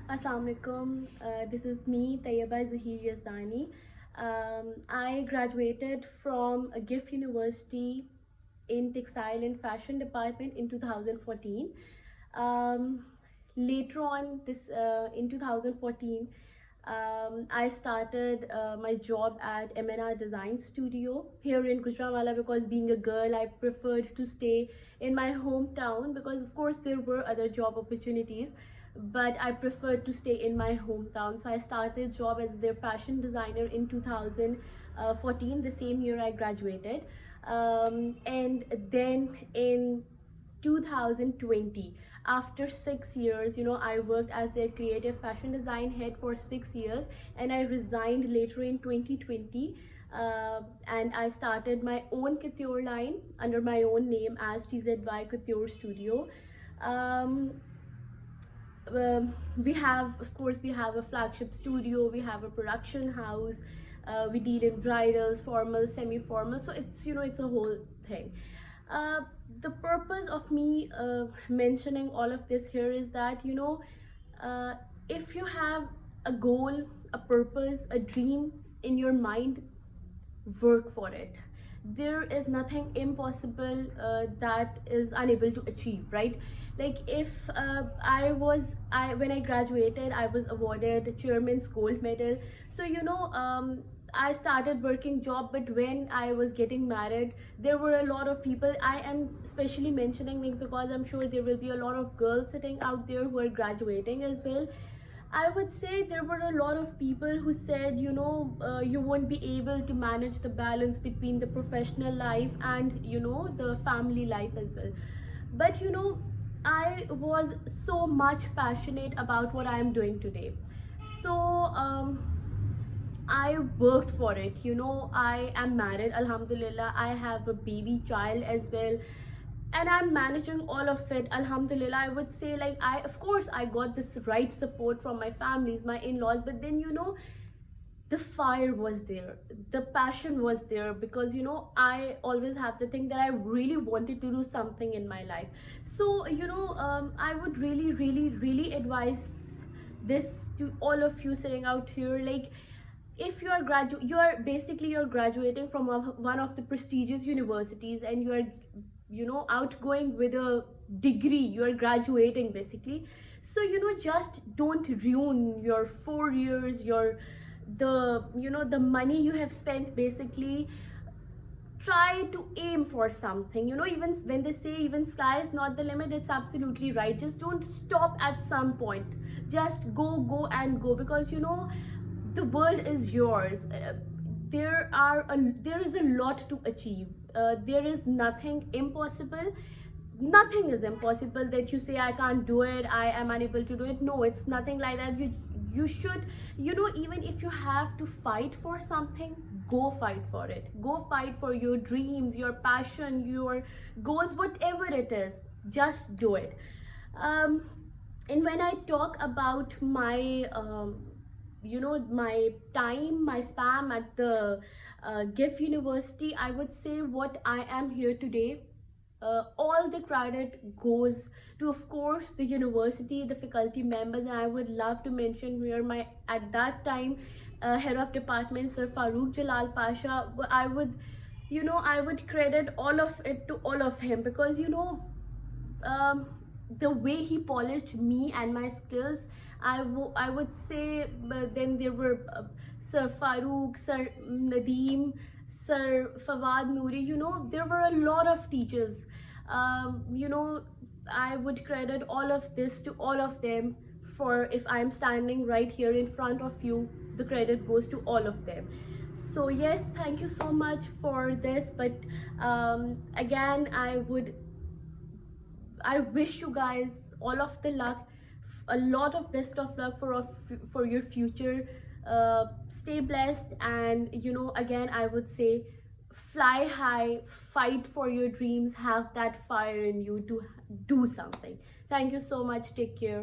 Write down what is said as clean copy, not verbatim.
Assalamu alaikum. This is me, Tayyaba Zahir Yazdani. I graduated from a GIF University in Textile and Fashion Department in 2014. Um, Later on, this in 2014, I started my job at MNR Design Studio here in Gujranwala because being a girl, I preferred to stay in my hometown because, of course, there were other job opportunities, but I preferred to stay in my hometown. So I started job as their fashion designer in 2014, the same year I graduated. And then in 2020, after 6 years, I worked as a creative fashion design head for 6 years, and I resigned later in 2020. And I started my own couture line under my own name as TZY Couture Studio. um, we have, of course, we have a flagship studio, we have a production house, we deal in bridals, formal, semi-formal, so it's a whole thing. uh, the purpose of me mentioning all of this here is that uh, if you have a goal, a purpose, a dream in your mind, work for it. There is nothing impossible that is unable to achieve, right? Like if I when I graduated, I was awarded chairman's gold medal. So I started working job, but when I was getting married, there were a lot of people. I am especially mentioning it because I'm sure there will be a lot of girls sitting out there who are graduating as well. I would say there were a lot of people who said, you won't be able to manage the balance between the professional life and, the family life as well. But, I was so much passionate about what I am doing today. So, I worked for it. I am married, Alhamdulillah. I have a baby child as well, and I'm managing all of it, Alhamdulillah. I would say, like, of course I got this right support from my families, my in-laws, but then the fire was there, the passion was there, because I always have the thing that I really wanted to do something in my life. So I would really, really, really advise this to all of you sitting out here. Like, if you're graduating from one of the prestigious universities, and you are outgoing with a degree, you are graduating basically. So just don't ruin your 4 years, the money you have spent basically. Try to aim for something. Even when they say even sky is not the limit, it's absolutely right. Just don't stop at some point. Just go and go, because the world is yours. There is a lot to achieve. There is nothing impossible. Nothing is impossible that you say I can't do it, I am unable to do it. No, it's nothing like that. You should, even if you have to fight for something, go fight for it. Go fight for your dreams, your passion, your goals, whatever it is. Just do it. um and when I talk about my my time, my spam at the GIF University, I would say what I am here today, all the credit goes to, of course, the university, the faculty members. And I would love to mention here my, at that time, head of department, Sir Farooq Jalal Pasha. I would credit all of it to all of him, because um, the way he polished me and my skills. I would say, but then there were Sir Farooq, Sir Nadeem, Sir Fawad Noori. There were a lot of teachers. I would credit all of this to all of them. For if I'm standing right here in front of you, the credit goes to all of them. So yes, thank you so much for this. But again, I wish you guys all of the luck, a lot of best of luck for your future. Stay blessed, and again, I would say, fly high, fight for your dreams, have that fire in you to do something. Thank you so much. Take care.